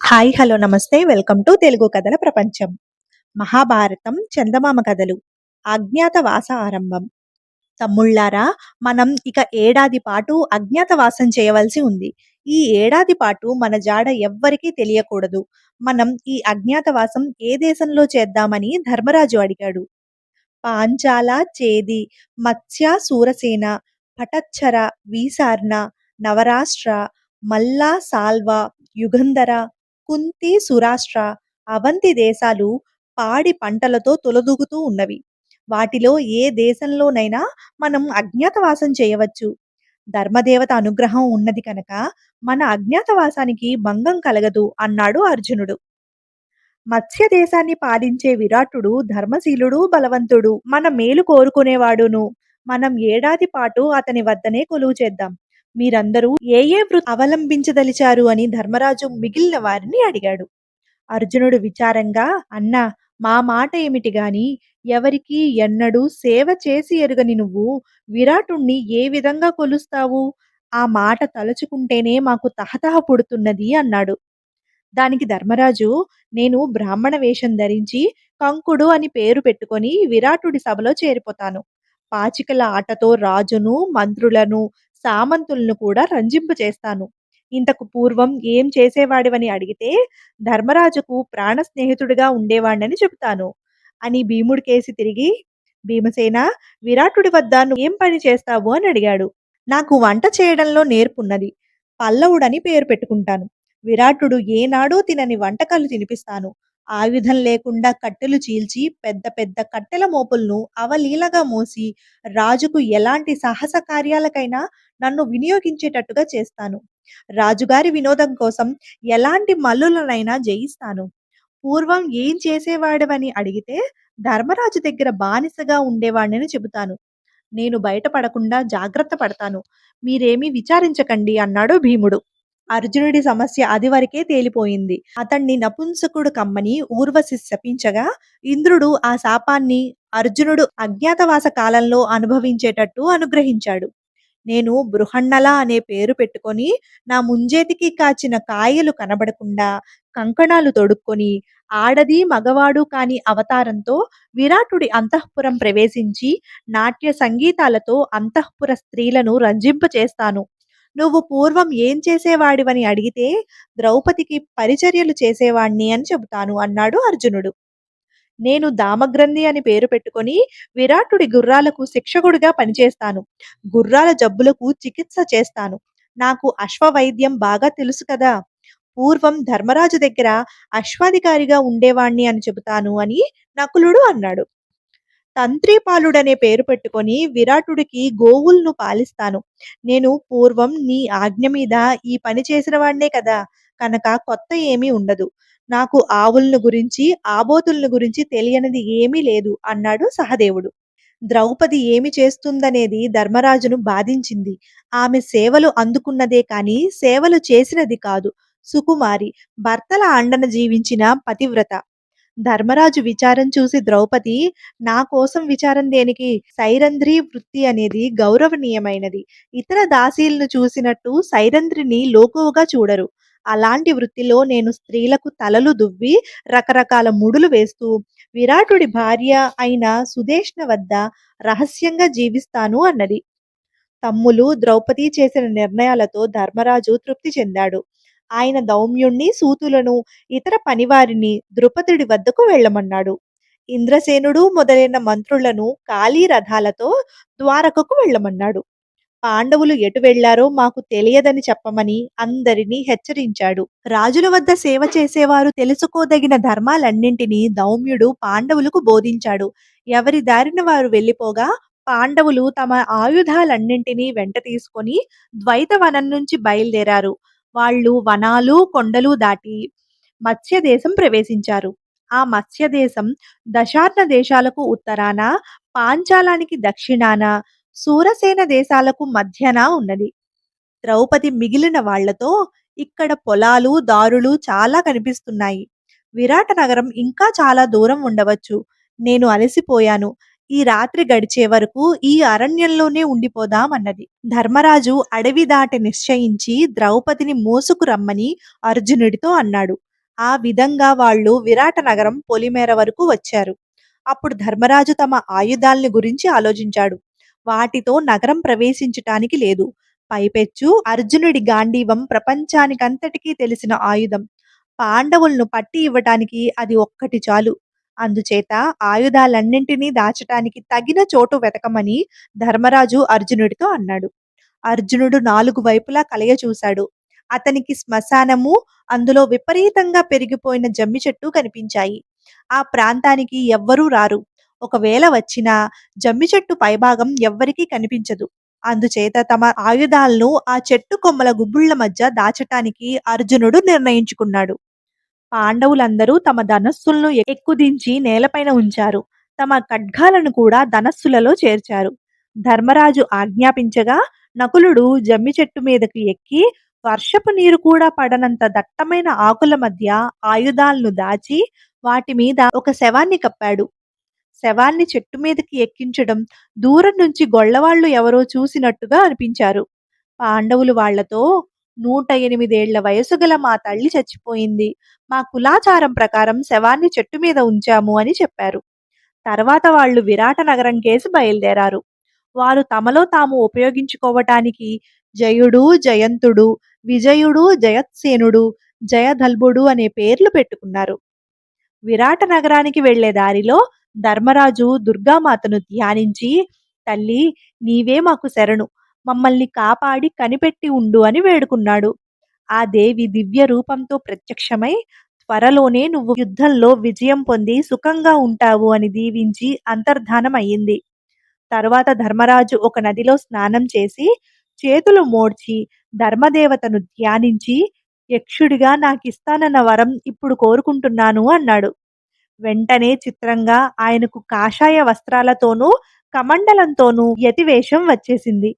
Hi! Hello! నమస్తే. Welcome to Telugu కథల ప్రపంచం. మహాభారతం చందమామ కథలు. అజ్ఞాతవాస ఆరంభం. తమ్ముళ్ళారా, మనం ఇక ఏడాది పాటు అజ్ఞాతవాసం చేయవలసి ఉంది. ఈ ఏడాది పాటు మన జాడ ఎవ్వరికీ తెలియకూడదు. మనం ఈ అజ్ఞాతవాసం ఏ దేశంలో చేద్దామని ధర్మరాజు అడిగాడు. పాంచాల, చేది, మత్స్య, శూరసేన, పటచ్చర, వీసార్ణ, నవరాష్ట్ర, మల్ల, సాల్వ, యుగంధర, కుంతి, సురాష్ట్ర, అవంతి దేశాలు పాడి పంటలతో తొలదూగుతూ ఉన్నవి. వాటిలో ఏ దేశంలోనైనా మనం అజ్ఞాతవాసం చేయవచ్చు. ధర్మదేవత అనుగ్రహం ఉన్నది కనుక మన అజ్ఞాతవాసానికి భంగం కలగదు అన్నాడు అర్జునుడు. మత్స్య దేశాన్ని పాలించే విరాటుడు ధర్మశీలుడు, బలవంతుడు, మన మేలు కోరుకునేవాడును. మనం ఏడాది పాటు అతని వద్దనే కొలువు చేద్దాం. మీరందరూ ఏ ఏ వృత్తి అవలంబించదలిచారు అని ధర్మరాజు మిగిలిన వారిని అడిగాడు. అర్జునుడు విచారంగా, అన్నా, మా మాట ఏమిటి గాని, ఎవరికి ఎన్నడూ సేవ చేసి ఎరుగని నువ్వు విరాటుణ్ణి ఏ విధంగా కొలుస్తావు? ఆ మాట తలుచుకుంటేనే మాకు తహతహ పుడుతున్నది అన్నాడు. దానికి ధర్మరాజు, నేను బ్రాహ్మణ వేషం ధరించి కంకుడు అని పేరు పెట్టుకొని విరాటుడి సభలో చేరిపోతాను. పాచికల ఆటతో రాజును, మంత్రులను, సామంతులను కూడా రంజింపచేస్తాను. ఇంతకు పూర్వం ఏం చేసేవాడివని అడిగితే ధర్మరాజుకు ప్రాణ స్నేహితుడిగా ఉండేవాణ్ణని చెబుతాను అని భీముడికేసి తిరిగి, భీమసేన, విరాటుడి వద్ద నువ్వు ఏం పని చేస్తావు అని అడిగాడు. నాకు వంట చేయడంలో నేర్పున్నది. పల్లవుడని పేరు పెట్టుకుంటాను. విరాటుడు ఏనాడూ తినని వంటకాలు తినిపిస్తాను. ఆయుధం లేకుండా కట్టెలు చీల్చి పెద్ద పెద్ద కట్టెల మోపులను అవలీలగా మోసి రాజుకు ఎలాంటి సాహస కార్యాలకైనా నన్ను వినియోగించేటట్టుగా చేస్తాను. రాజుగారి వినోదం కోసం ఎలాంటి మల్లులనైనా జయిస్తాను. పూర్వం ఏం చేసేవాడవని అడిగితే ధర్మరాజు దగ్గర బానిసగా ఉండేవాడిని చెబుతాను. నేను బయటపడకుండా జాగ్రత్త పడతాను. మీరేమీ విచారించకండి అన్నాడు భీముడు. అర్జునుడి సమస్య అదివరకే తేలిపోయింది. అతణ్ణి నపుంసకుడు కమ్మని ఊర్వశి శపించగా ఇంద్రుడు ఆ శాపాన్ని అర్జునుడు అజ్ఞాతవాస కాలంలో అనుభవించేటట్టు అనుగ్రహించాడు. నేను బృహన్నల అనే పేరు పెట్టుకొని నా ముంజేతికి కాచిన కాయలు కనబడకుండా కంకణాలు తొడుక్కొని ఆడది మగవాడు కాని అవతారంతో విరాటుడి అంతఃపురం ప్రవేశించి నాట్య సంగీతాలతో అంతఃపుర స్త్రీలను రంజింపచేస్తాను. నువ్వు పూర్వం ఏం చేసేవాడివని అడిగితే ద్రౌపదికి పరిచర్యలు చేసేవాణ్ణి అని చెబుతాను అన్నాడు అర్జునుడు. నేను దామగ్రంథి అని పేరు పెట్టుకొని విరాటుడి గుర్రాలకు శిక్షకుడిగా పనిచేస్తాను. గుర్రాల జబ్బులకు చికిత్స చేస్తాను. నాకు అశ్వవైద్యం బాగా తెలుసు కదా. పూర్వం ధర్మరాజు దగ్గర అశ్వాధికారిగా ఉండేవాణ్ణి అని చెబుతాను అని నకులుడు అన్నాడు. తంత్రీపాలుడనే పేరు పెట్టుకొని విరాటుడికి గోవులను పాలిస్తాను. నేను పూర్వం నీ ఆజ్ఞ మీద ఈ పని చేసిన వాడినే కదా, కనుక కొత్త ఏమీ ఉండదు. నాకు ఆవులను గురించి ఆబోతులను గురించి తెలియనిది ఏమీ లేదు అన్నాడు సహదేవుడు. ద్రౌపది ఏమి చేస్తుందనేది ధర్మరాజును బాధించింది. ఆమె సేవలు అందుకున్నదే కాని సేవలు చేసినది కాదు. సుకుమారి, భర్తల అండన జీవించిన పతివ్రత. ధర్మరాజు విచారం చూసి ద్రౌపది, నా కోసం విచారం దేనికి? సైరంధ్రి వృత్తి అనేది గౌరవనీయమైనది. ఇతర దాసీలను చూసినట్టు సైరంధ్రిని లోకువుగా చూడరు. అలాంటి వృత్తిలో నేను స్త్రీలకు తలలు దువ్వి రకరకాల ముడులు వేస్తూ విరాటుడి భార్య అయిన సుదేష్ణ వద్ద రహస్యంగా జీవిస్తాను అన్నది. తమ్ములు ద్రౌపది చేసిన నిర్ణయాలతో ధర్మరాజు తృప్తి చెందాడు. ఆయన దౌమ్యుణ్ణి, సూతులను, ఇతర పనివారిని ద్రుపదుడి వద్దకు వెళ్ళమన్నాడు. ఇంద్రసేనుడు మొదలైన మంత్రులను ఖాళీ రథాలతో ద్వారకకు వెళ్ళమన్నాడు. పాండవులు ఎటు వెళ్లారో మాకు తెలియదని చెప్పమని అందరినీ హెచ్చరించాడు. రాజుల వద్ద సేవ చేసేవారు తెలుసుకోదగిన ధర్మాలన్నింటినీ దౌమ్యుడు పాండవులకు బోధించాడు. ఎవరి దారిన వారు వెళ్ళిపోగా పాండవులు తమ ఆయుధాలన్నింటినీ వెంట తీసుకొని ద్వైతవనం నుంచి బయలుదేరారు. వాళ్ళు వనాలు, కొండలు దాటి మత్స్య దేశం ప్రవేశించారు. ఆ మత్స్య దేశం దశార్ణ దేశాలకు ఉత్తరాన, పాంచాలానికి దక్షిణాన, శూరసేన దేశాలకు మధ్యన ఉన్నది. ద్రౌపది మిగిలిన వాళ్లతో, ఇక్కడ పొలాలు, దారులు చాలా కనిపిస్తున్నాయి. విరాట నగరం ఇంకా చాలా దూరం ఉండవచ్చు. నేను అలసిపోయాను. ఈ రాత్రి గడిచే వరకు ఈ అరణ్యంలోనే ఉండిపోదాం అన్నది. ధర్మరాజు అడవి దాటి నిశ్చయించి ద్రౌపదిని మోసుకు రమ్మని అర్జునుడితో అన్నాడు. ఆ విధంగా వాళ్ళు విరాట నగరం పొలిమేర వరకు వచ్చారు. అప్పుడు ధర్మరాజు తమ ఆయుధాల్ని గురించి ఆలోచించాడు. వాటితో నగరం ప్రవేశించటానికి లేదు. పైపెచ్చు అర్జునుడి గాంధీవం ప్రపంచానికంతటికీ తెలిసిన ఆయుధం. పాండవులను పట్టి ఇవ్వటానికి అది ఒక్కటి చాలు. అందుచేత ఆయుధాలన్నింటినీ దాచటానికి తగిన చోటు వెతకమని ధర్మరాజు అర్జునుడితో అన్నాడు. అర్జునుడు 4 వైపులా కలయ చూశాడు. అతనికి శ్మశానము, అందులో విపరీతంగా పెరిగిపోయిన జమ్మి చెట్టు కనిపించాయి. ఆ ప్రాంతానికి ఎవ్వరూ రారు. ఒకవేళ వచ్చినా జమ్మి చెట్టు పైభాగం ఎవ్వరికీ కనిపించదు. అందుచేత తమ ఆయుధాలను ఆ చెట్టు కొమ్మల గుబుళ్ల మధ్య దాచటానికి అర్జునుడు నిర్ణయించుకున్నాడు. పాండవులందరూ తమ ధనస్సులను ఎక్కుదించి నేలపైన ఉంచారు. తమ ఖడ్గాలను కూడా ధనస్సులలో చేర్చారు. ధర్మరాజు ఆజ్ఞాపించగా నకులుడు జమ్మి చెట్టు మీదకు ఎక్కి వర్షపు నీరు కూడా పడనంత దట్టమైన ఆకుల మధ్య ఆయుధాలను దాచి వాటి మీద ఒక శవాన్ని కప్పాడు. శవాన్ని చెట్టు మీదకి ఎక్కించడం దూరం నుంచి గొల్లవాళ్లు ఎవరో చూసినట్టుగా అనిపించారు. పాండవులు వాళ్లతో 108 ఏళ్ల వయసు గల మా తల్లి చచ్చిపోయింది. మా కులాచారం ప్రకారం శవాన్ని చెట్టు మీద ఉంచాము అని చెప్పారు. తర్వాత వాళ్ళు విరాట నగరం కేసి బయలుదేరారు. వారు తమలో తాము ఉపయోగించుకోవటానికి జయుడు, జయంతుడు, విజయుడు, జయత్సేనుడు, జయదల్భుడు అనే పేర్లు పెట్టుకున్నారు. విరాట నగరానికి వెళ్లే దారిలో ధర్మరాజు దుర్గామాతను ధ్యానించి, తల్లి నీవే మాకు శరణు, మమ్మల్ని కాపాడి కనిపెట్టి ఉండు అని వేడుకున్నాడు. ఆ దేవి దివ్య రూపంతో ప్రత్యక్షమై త్వరలోనే నువ్వు యుద్ధంలో విజయం పొంది సుఖంగా ఉంటావు అని దీవించి అంతర్ధానం అయ్యింది. తరువాత ధర్మరాజు ఒక నదిలో స్నానం చేసి చేతులు మోడ్చి ధర్మదేవతను ధ్యానించి యక్షుడిగా నాకిస్తానన్న వరం ఇప్పుడు కోరుకుంటున్నాను అన్నాడు. వెంటనే చిత్రంగా ఆయనకు కాషాయ వస్త్రాలతోనూ కమండలంతోనూ యతివేషం వచ్చేసింది.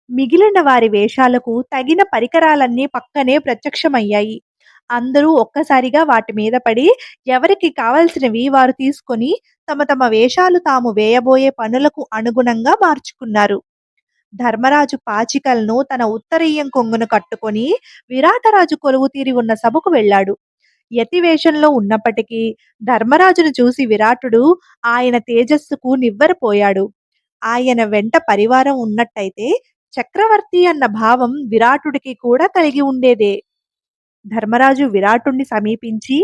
మిగిలిన వారి వేషాలకు తగిన పరికరాలన్నీ పక్కనే ప్రత్యక్షమయ్యాయి. అందరూ ఒక్కసారిగా వాటి మీద పడి ఎవరికి కావలసినవి వారు తీసుకొని తమ తమ వేషాలు తాము వేయబోయే పనులకు అనుగుణంగా మార్చుకున్నారు. ధర్మరాజు పాచికలను తన ఉత్తరీయం కొంగును కట్టుకొని విరాటరాజు కొలువు తీరి ఉన్న సభకు వెళ్ళాడు. యతి వేషంలో ఉన్నప్పటికీ ధర్మరాజును చూసి విరాటుడు ఆయన తేజస్సుకు నివ్వెరపోయాడు. ఆయన వెంట పరివారం ఉన్నట్టయితే చక్రవర్తి అన్న భావం విరాటుడికి కూడా కలిగి ఉండేదే. ధర్మరాజు విరాటుణ్ణి సమీపించి,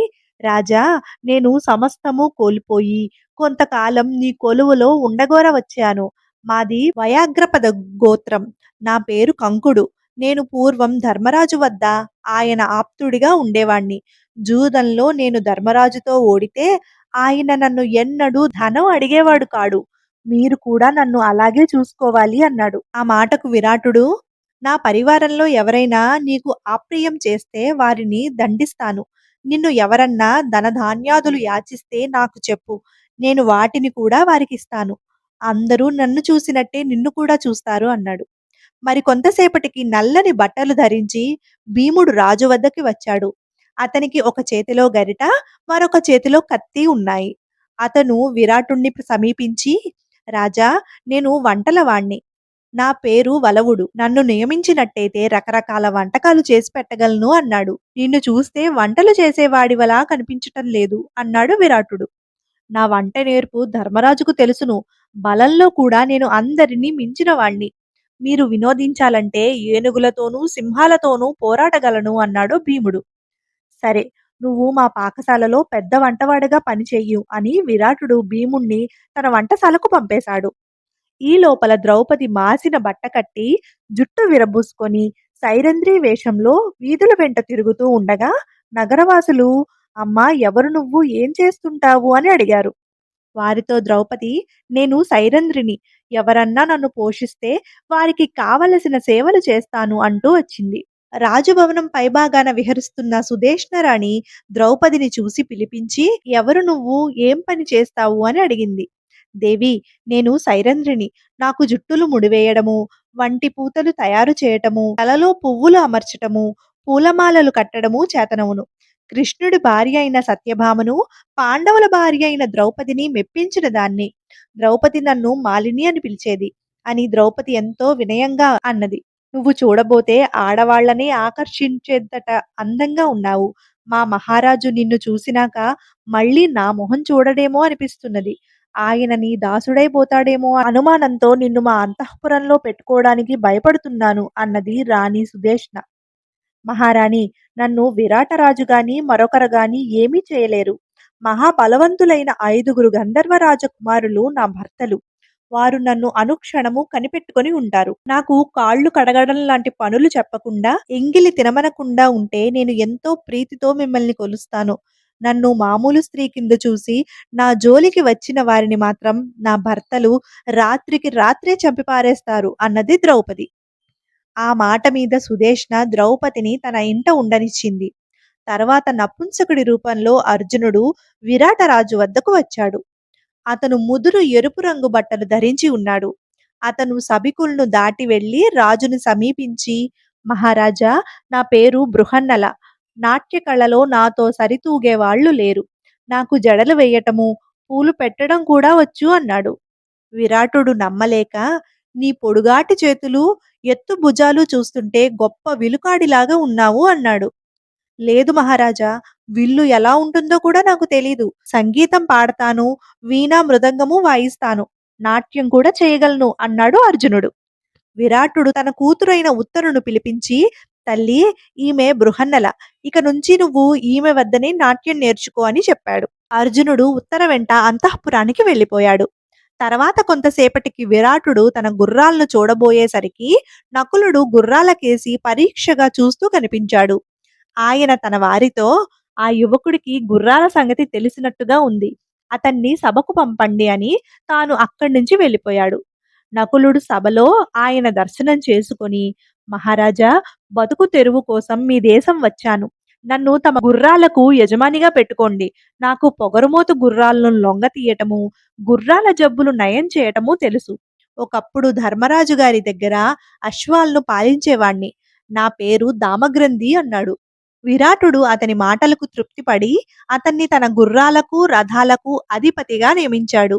రాజా, నేను సమస్తము కోల్పోయి కొంతకాలం నీ కొలువులో ఉండగోర వచ్చాను. మాది వయాగ్రపద గోత్రం. నా పేరు కంకుడు. నేను పూర్వం ధర్మరాజు వద్ద ఆయన ఆప్తుడిగా ఉండేవాణ్ణి. జూదంలో నేను ధర్మరాజుతో ఓడితే ఆయన నన్ను ఎన్నడూ ధనం అడిగేవాడు కాడు. మీరు కూడా నన్ను అలాగే చూసుకోవాలి అన్నాడు. ఆ మాటకు విరాటుడు, నా పరివారంలో ఎవరైనా నీకు అప్రియం చేస్తే వారిని దండిస్తాను. నిన్ను ఎవరన్నా ధనధాన్యాదులు యాచిస్తే నాకు చెప్పు. నేను వాటిని కూడా వారికిస్తాను. అందరూ నన్ను చూసినట్టే నిన్ను కూడా చూస్తారు అన్నాడు. మరి కొంతసేపటికి నల్లని బట్టలు ధరించి భీముడు రాజు వద్దకి వచ్చాడు. అతనికి ఒక చేతిలో గరిట, మరొక చేతిలో కత్తి ఉన్నాయి. అతను విరాటుణ్ణి సమీపించి, రాజా, నేను వంటల వాణ్ణి. నా పేరు వలవుడు. నన్ను నియమించినట్టయితే రకరకాల వంటకాలు చేసి పెట్టగలను అన్నాడు. నిన్ను చూస్తే వంటలు చేసేవాడివలా కనిపించటం లేదు అన్నాడు విరాటుడు. నా వంట నేర్పు ధర్మరాజుకు తెలుసును. బలంలో కూడా నేను అందరినీ మించిన వాణ్ణి. మీరు వినోదించాలంటే ఏనుగులతోనూ సింహాలతోనూ పోరాడగలను అన్నాడు భీముడు. సరే, నువ్వు మా పాకశాలలో పెద్ద వంటవాడిగా పనిచెయ్యు అని విరాటుడు భీముణ్ణి తన వంటశాలకు పంపేశాడు. ఈ లోపల ద్రౌపది మాసిన బట్ట కట్టి జుట్టు విరబూసుకొని సైరంధ్రీ వేషంలో వీధుల వెంట తిరుగుతూ ఉండగా నగరవాసులు, అమ్మా, ఎవరు నువ్వు, ఏం చేస్తుంటావు అని అడిగారు. వారితో ద్రౌపది, నేను సైరంధ్రిని. ఎవరన్నా నన్ను పోషిస్తే వారికి కావలసిన సేవలు చేస్తాను అంటూ వచ్చింది. రాజభవనం పైభాగాన విహరిస్తున్న సుదేష్ణరాణి ద్రౌపదిని చూసి పిలిపించి, ఎవరు నువ్వు, ఏం పని చేస్తావు అని అడిగింది. దేవి, నేను సైరంధ్రిని. నాకు జుట్టులు ముడివేయడము, వంటి పూతలు తయారు చేయటము, తలలో పువ్వులు అమర్చటము, పూలమాలలు కట్టడము చేతనవును. కృష్ణుడి భార్య అయిన సత్యభామను, పాండవుల భార్య అయిన ద్రౌపదిని మెప్పించిన దాన్ని. ద్రౌపది నన్ను మాలిని అని పిలిచేది అని ద్రౌపది ఎంతో వినయంగా అన్నది. నువ్వు చూడబోతే ఆడవాళ్లనే ఆకర్షించేంతట అందంగా ఉన్నావు. మా మహారాజు నిన్ను చూసినాక మళ్ళీ నా మొహం చూడడేమో అనిపిస్తున్నది. ఆయన నీ దాసుడైపోతాడేమో అనుమానంతో నిన్ను మా అంతఃపురంలో పెట్టుకోవడానికి భయపడుతున్నాను అన్నది రాణి సుదేష్ణ. మహారాణి, నన్ను విరాటరాజు గాని మరొకరు గాని ఏమీ చేయలేరు. మహాబలవంతులైన 5గురు గంధర్వ రాజకుమారులు నా భర్తలు. వారు నన్ను అనుక్షణము కనిపెట్టుకొని ఉంటారు. నాకు కాళ్ళు కడగడం లాంటి పనులు చెప్పకుండా, ఎంగిలి తినమనకుండా ఉంటే నేను ఎంతో ప్రీతితో మిమ్మల్ని కొలుస్తాను. నన్ను మామూలు స్త్రీ కింద చూసి నా జోలికి వచ్చిన వారిని మాత్రం నా భర్తలు రాత్రికి రాత్రే చంపిపారేస్తారు అన్నది ద్రౌపది. ఆ మాట మీద సుదేష్ణ ద్రౌపదిని తన ఇంట ఉండనిచ్చింది. తర్వాత నపుంసకుడి రూపంలో అర్జునుడు విరాటరాజు వద్దకు వచ్చాడు. అతను ముదురు ఎరుపు రంగు బట్టలు ధరించి ఉన్నాడు. అతను సభికులను దాటి వెళ్లి రాజును సమీపించి, మహారాజా, నా పేరు బృహన్నల. నాట్య కళలో నాతో సరితూగేవాళ్లు లేరు. నాకు జడలు వేయటము, పూలు పెట్టడం కూడా వచ్చు అన్నాడు. విరాటుడు నమ్మలేక, నీ పొడుగాటి చేతులు, ఎత్తు భుజాలు చూస్తుంటే గొప్ప విలుకాడిలాగా ఉన్నావు అన్నాడు. లేదు మహారాజా, విల్లు ఎలా ఉంటుందో కూడా నాకు తెలీదు. సంగీతం పాడతాను, వీణా మృదంగము వాయిస్తాను, నాట్యం కూడా చేయగలను అన్నాడు అర్జునుడు. విరాటుడు తన కూతురైన ఉత్తరును పిలిపించి, తల్లి, ఈమె బృహన్నల. ఇక నుంచి నువ్వు ఈమె వద్దనే నాట్యం నేర్చుకో అని చెప్పాడు. అర్జునుడు ఉత్తర వెంట అంతఃపురానికి వెళ్ళిపోయాడు. తర్వాత కొంతసేపటికి విరాటుడు తన గుర్రాలను చూడబోయేసరికి నకులుడు గుర్రాలకేసి పరీక్షగా చూస్తూ కనిపించాడు. ఆయన తన వారితో, ఆ యువకుడికి గుర్రాల సంగతి తెలిసినట్టుగా ఉంది. అతన్ని సభకు పంపండి అని తాను అక్కడి నుంచి వెళ్ళిపోయాడు. నకులుడు సభలో ఆయన దర్శనం చేసుకొని, మహారాజా, బతుకు తెరువు కోసం మీ దేశం వచ్చాను. నన్ను తమ గుర్రాలకు యజమానిగా పెట్టుకోండి. నాకు పొగరుమోతు గుర్రాలను లొంగ తీయటము, గుర్రాల జబ్బులు నయం చేయటము తెలుసు. ఒకప్పుడు ధర్మరాజు గారి దగ్గర అశ్వాలను పాలించేవాణ్ణి. నా పేరు దామగ్రంథి అన్నాడు. విరాటుడు అతని మాటలకు తృప్తిపడి అతన్ని తన గుర్రాలకు రథాలకు అధిపతిగా నియమించాడు.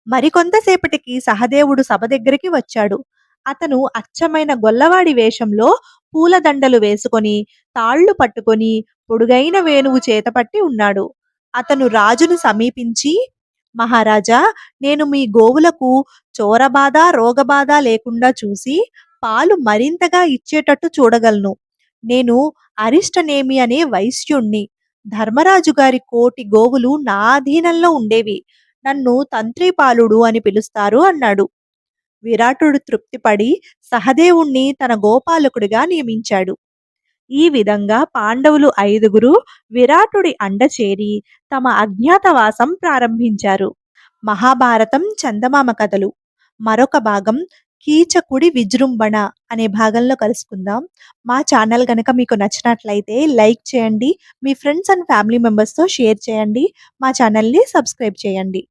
మరికొంతసేపటికి సహదేవుడు సభ దగ్గరికి వచ్చాడు. అతను అచ్చమైన గొల్లవాడి వేషంలో పూలదండలు వేసుకొని, తాళ్లు పట్టుకొని, పొడుగైన వేణువు చేతపట్టి ఉన్నాడు. అతను రాజును సమీపించి, మహారాజా, నేను మీ గోవులకు చోరబాధ రోగబాధ లేకుండా చూసి పాలు మరింతగా ఇచ్చేటట్టు చూడగలను. నేను అరిష్టనేమి అనే వైశ్యుణ్ణి. ధర్మరాజు గారి 1,000,000 గోవులు నా అధీనంలో ఉండేవి. నన్ను తంత్రిపాలుడు అని పిలుస్తారు అన్నాడు. విరాటుడు తృప్తిపడి సహదేవుణ్ణి తన గోపాలకుడిగా నియమించాడు. ఈ విధంగా పాండవులు 5గురు విరాటుడి అండచేరి తమ అజ్ఞాతవాసం ప్రారంభించారు. మహాభారతం చందమామ కథలు మరొక భాగం కీచకుడి విజృంభణ అనే భాగంలో కలుసుకుందాం. మా ఛానల్ గనక మీకు నచ్చినట్లయితే లైక్ చేయండి, మీ ఫ్రెండ్స్ అండ్ ఫ్యామిలీ మెంబర్స్తో షేర్ చేయండి, మా ఛానల్ని సబ్స్క్రైబ్ చేయండి.